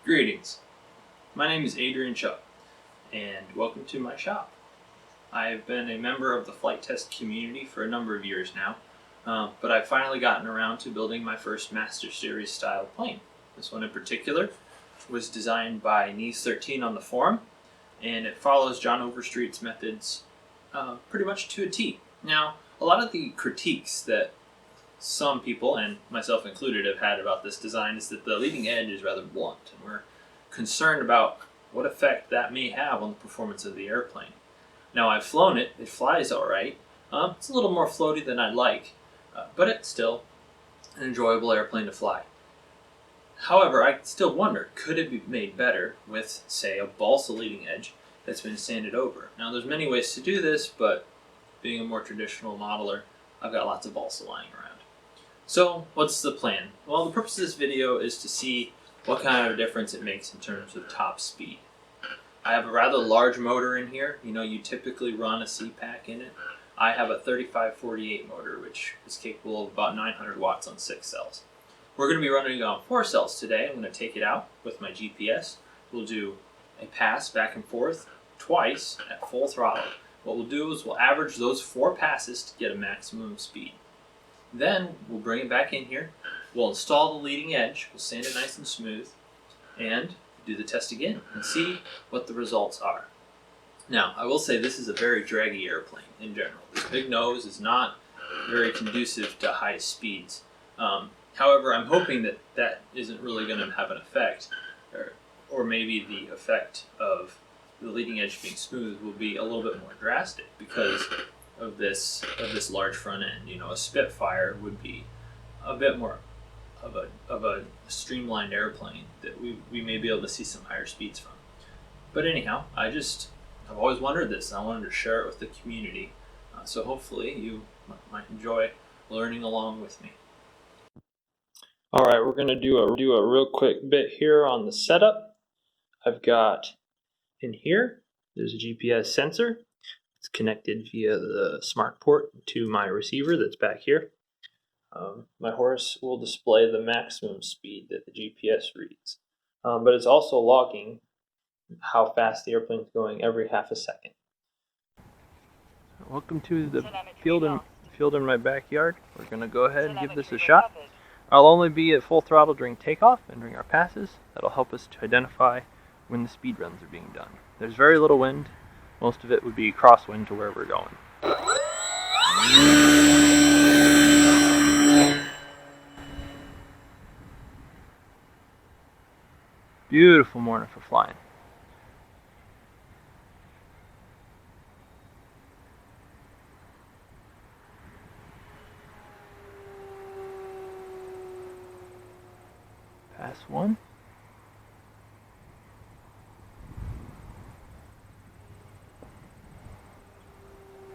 Greetings. My name is Adrian Chuck, and welcome to my shop. I have been a member of the flight test community for a number of years now, but I've finally gotten around to building my first Master Series style plane. This one in particular was designed by Knees13 on the forum, and it follows John Overstreet's methods pretty much to a T. Now, a lot of the critiques that some people, and myself included, have had about this design is that the leading edge is rather blunt, and we're concerned about what effect that may have on the performance of the airplane. Now, I've flown it. It flies all right. It's a little more floaty than I'd like, but it's still an enjoyable airplane to fly. However, I still wonder, could it be made better with, say, a balsa leading edge that's been sanded over? Now, there's many ways to do this, but being a more traditional modeler, I've got lots of balsa lying around. So, what's the plan? Well, the purpose of this video is to see what kind of difference it makes in terms of top speed. I have a rather large motor in here. You know, you typically run a CPAC in it. I have a 3548 motor, which is capable of about 900 watts on 6 cells. We're going to be running on 4 cells today. I'm going to take it out with my GPS. We'll do a pass back and forth twice at full throttle. What we'll do is we'll average those 4 passes to get a maximum speed. Then we'll bring it back in here, we'll install the leading edge, we'll sand it nice and smooth, and do the test again and see what the results are. Now, I will say this is a very draggy airplane in general. This big nose is not very conducive to high speeds. However, I'm hoping that that isn't really going to have an effect, or maybe the effect of the leading edge being smooth will be a little bit more drastic because of this large front end. You know, a Spitfire would be a bit more of a streamlined airplane that we may be able to see some higher speeds from. But anyhow, I've always wondered this, and I wanted to share it with the community. So hopefully you might enjoy learning along with me. All right, we're going to do a real quick bit here on the setup. I've got in here, there's a GPS sensor. It's connected via the smart port to my receiver that's back here. My horse will display the maximum speed that the GPS reads, but it's also logging how fast the airplane is going every half a second. Welcome to the field in my backyard. We're going to go ahead and give this a shot. I'll only be at full throttle during takeoff and during our passes. That'll help us to identify when the speed runs are being done. There's very little wind. Most of it would be crosswind to where we're going. Beautiful morning for flying. Pass 1.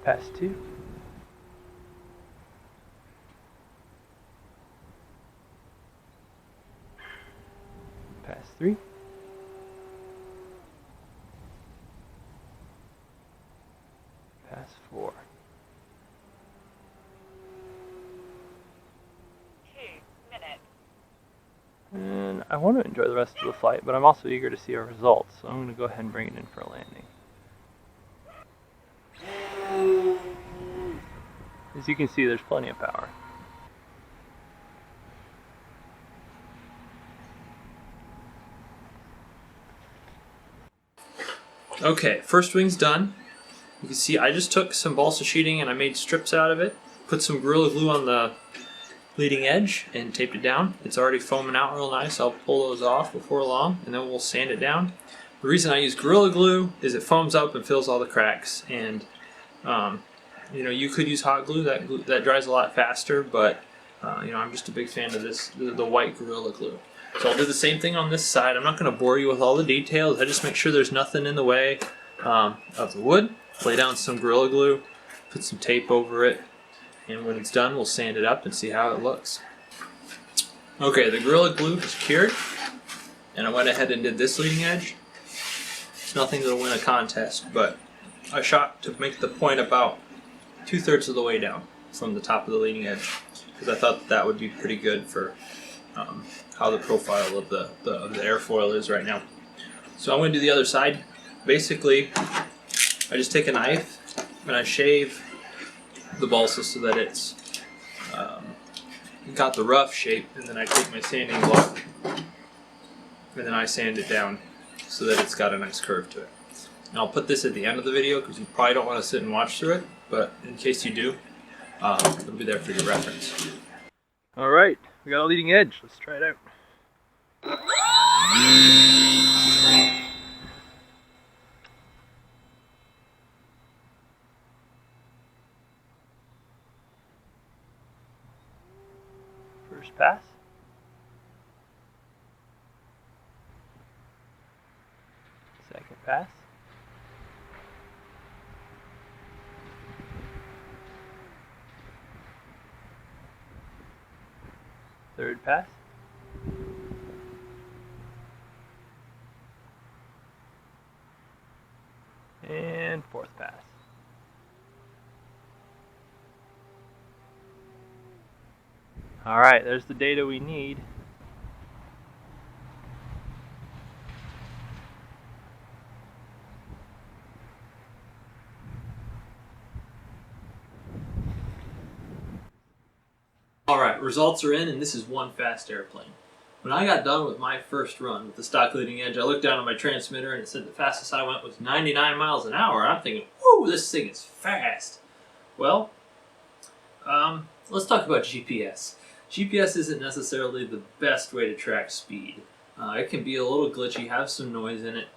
Pass 2. Pass 3. Pass 4. 2 minutes. And I want to enjoy the rest of the flight, but I'm also eager to see our results, so I'm going to go ahead and bring it in for a landing. As you can see, there's plenty of power. Okay, first wing's done. You can see I just took some balsa sheeting and I made strips out of it, put some Gorilla Glue on the leading edge and taped it down. It's already foaming out real nice. I'll pull those off before long and then we'll sand it down. The reason I use Gorilla Glue is it foams up and fills all the cracks, and you know, you could use hot glue. That dries a lot faster, but you know, I'm just a big fan of the white Gorilla Glue. So I'll do the same thing on this side. I'm not going to bore you with all the details. I just make sure there's nothing in the way of the wood. Lay down some Gorilla Glue, put some tape over it, and when it's done, we'll sand it up and see how it looks. Okay, the Gorilla Glue is cured, and I went ahead and did this leading edge. It's nothing that'll win a contest, but I shot to make the point about 2/3 of the way down from the top of the leading edge, because I thought that would be pretty good for how the profile of the airfoil is right now. So I'm going to do the other side. Basically, I just take a knife and I shave the balsa so that it's got the rough shape, and then I take my sanding block and then I sand it down so that it's got a nice curve to it. And I'll put this at the end of the video because you probably don't want to sit and watch through it, but in case you do, it'll be there for your reference. Alright, we got a leading edge. Let's try it out. First pass. Second pass. Third pass. And fourth pass. Alright, there's the data we need. Alright, results are in, and this is one fast airplane. When I got done with my first run with the stock leading edge, I looked down at my transmitter and it said the fastest I went was 99 miles an hour. I'm thinking, whoo, this thing is fast. Well, let's talk about GPS. GPS isn't necessarily the best way to track speed. It can be a little glitchy, have some noise in it,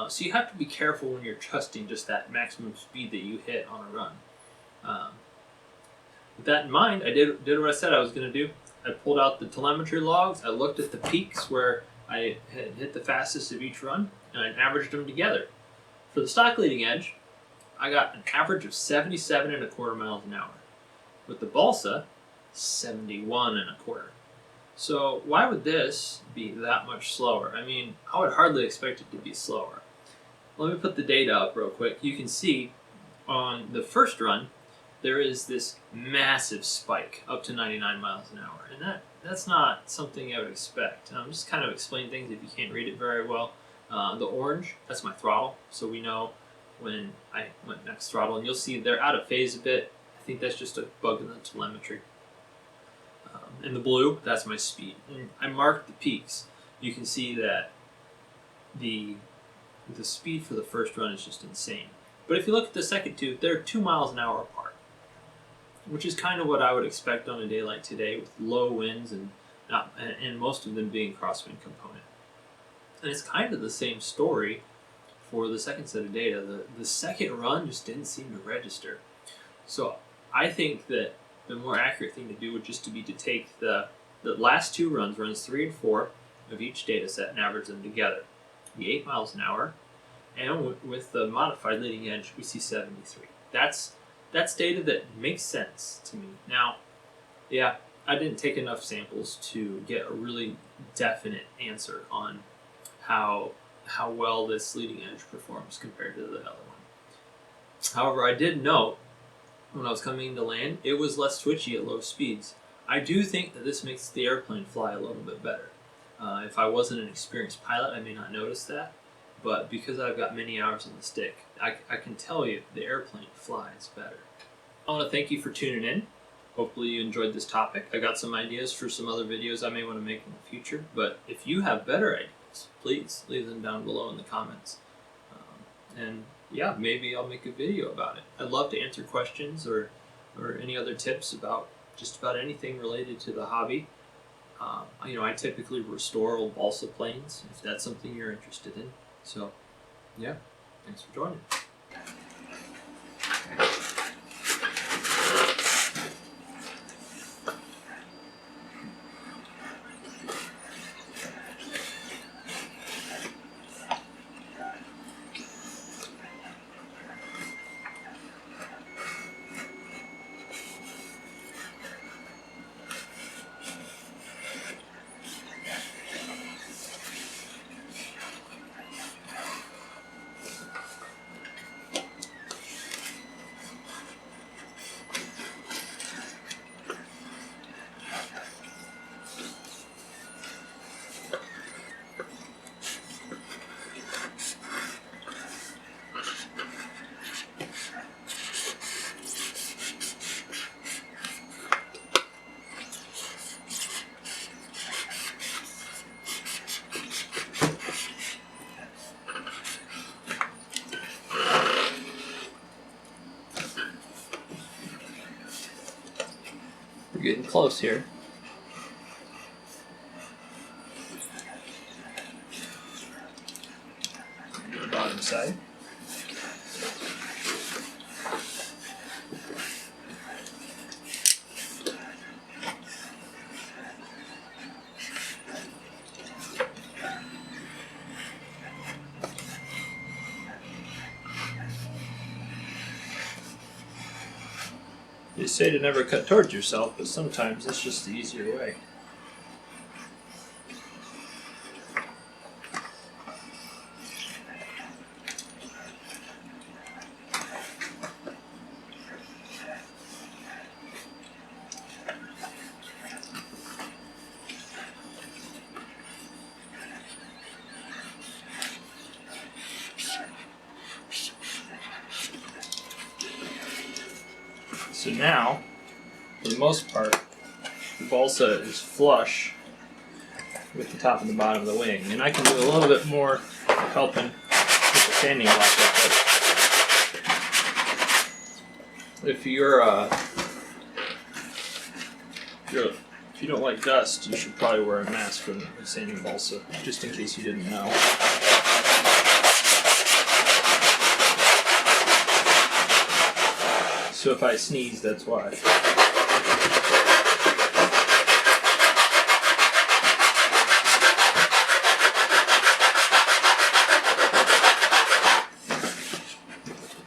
so you have to be careful when you're trusting just that maximum speed that you hit on a run. With that in mind, I did what I said I was going to do. I pulled out the telemetry logs, I looked at the peaks where I had hit the fastest of each run, and I averaged them together. For the stock leading edge, I got an average of 77.25 miles an hour. With the balsa, 71.25. So why would this be that much slower? I mean, I would hardly expect it to be slower. Let me put the data up real quick. You can see on the first run, there is this massive spike up to 99 miles an hour. And that's not something I would expect. Just kind of explain things if you can't read it very well. The orange, that's my throttle. So we know when I went max throttle. And you'll see they're out of phase a bit. I think that's just a bug in the telemetry. And the blue, that's my speed. And I marked the peaks. You can see that the speed for the first run is just insane. But if you look at the second two, they're 2 miles an hour apart, which is kind of what I would expect on a day like today with low winds and most of them being crosswind component. And it's kind of the same story for the second set of data. The second run just didn't seem to register. So I think that the more accurate thing to do would just be to take the last two runs 3 and 4 of each data set and average them together. Be 8 miles an hour, and with the modified leading edge, we see 73. That's data that makes sense to me. Now, yeah, I didn't take enough samples to get a really definite answer on how well this leading edge performs compared to the other one. However, I did note when I was coming into land, it was less twitchy at low speeds. I do think that this makes the airplane fly a little bit better. If I wasn't an experienced pilot, I may not notice that, but because I've got many hours on the stick, I can tell you the airplane flies better. I want to thank you for tuning in. Hopefully you enjoyed this topic. I got some ideas for some other videos I may want to make in the future, but if you have better ideas, please leave them down below in the comments. And yeah, maybe I'll make a video about it. I'd love to answer questions or any other tips about just about anything related to the hobby. I typically restore old balsa planes if that's something you're interested in. So, yeah, thanks for joining. getting close here. The bottom side. They say to never cut towards yourself, but sometimes it's just the easier way. So now, for the most part, the balsa is flush with the top and the bottom of the wing. And I can do a little bit more helping with the sanding block up. But if you don't like dust, you should probably wear a mask when sanding balsa, just in case you didn't know. So if I sneeze, that's why.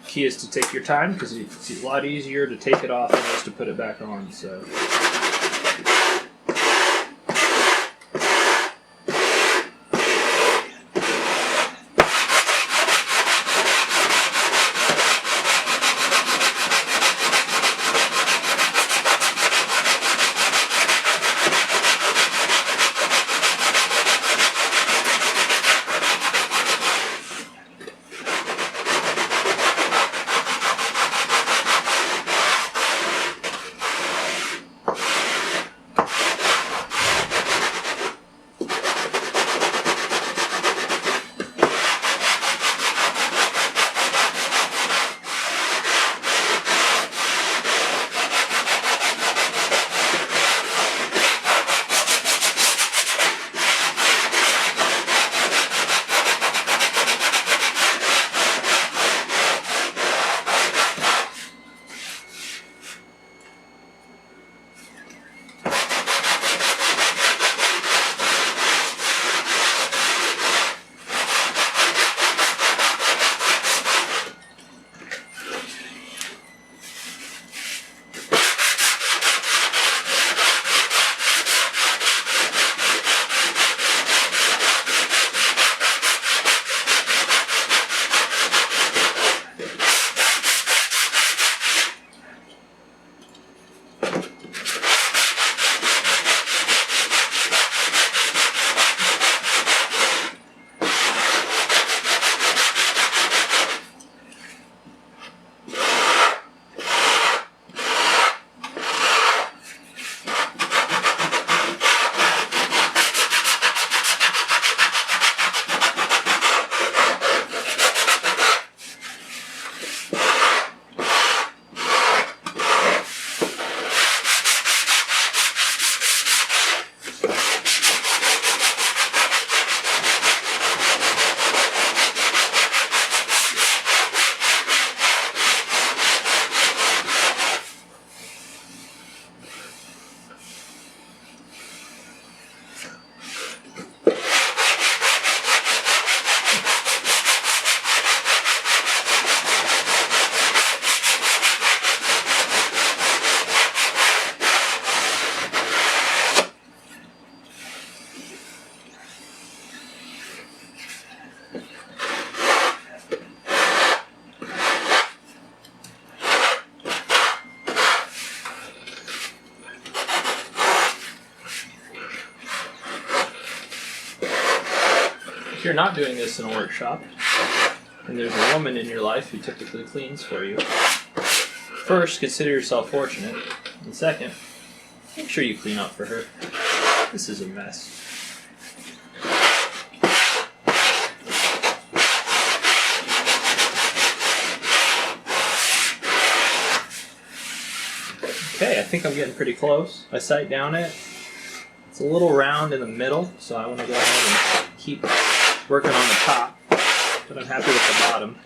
Key is to take your time, because it's a lot easier to take it off than it is to put it back on. So. If you're not doing this in a workshop, and there's a woman in your life who typically cleans for you, first, consider yourself fortunate, and second, make sure you clean up for her. This is a mess. Okay, I think I'm getting pretty close. I sight down it. It's a little round in the middle, so I want to go ahead and keep working on the top, but I'm happy with the bottom.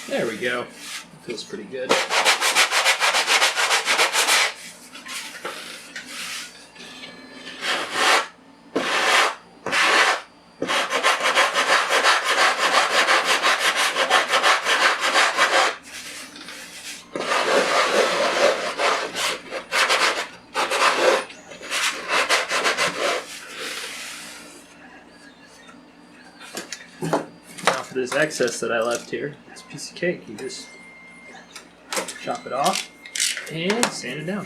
There we go. Feels pretty good. Now for this excess that I left here, it's a piece of cake. You just chop it off and sand it down.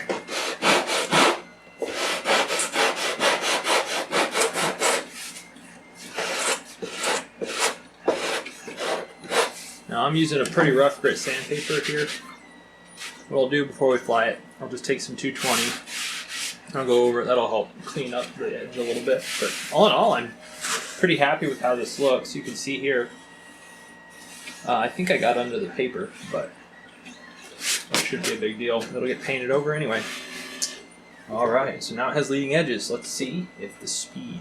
Now I'm using a pretty rough grit sandpaper here. What I'll do before we fly it, I'll just take some 220. I'll go over it. That'll help clean up the edge a little bit. But all in all, I'm pretty happy with how this looks. You can see here, I think I got under the paper, but that shouldn't be a big deal. It'll get painted over anyway. Alright, so now it has leading edges. Let's see if the speed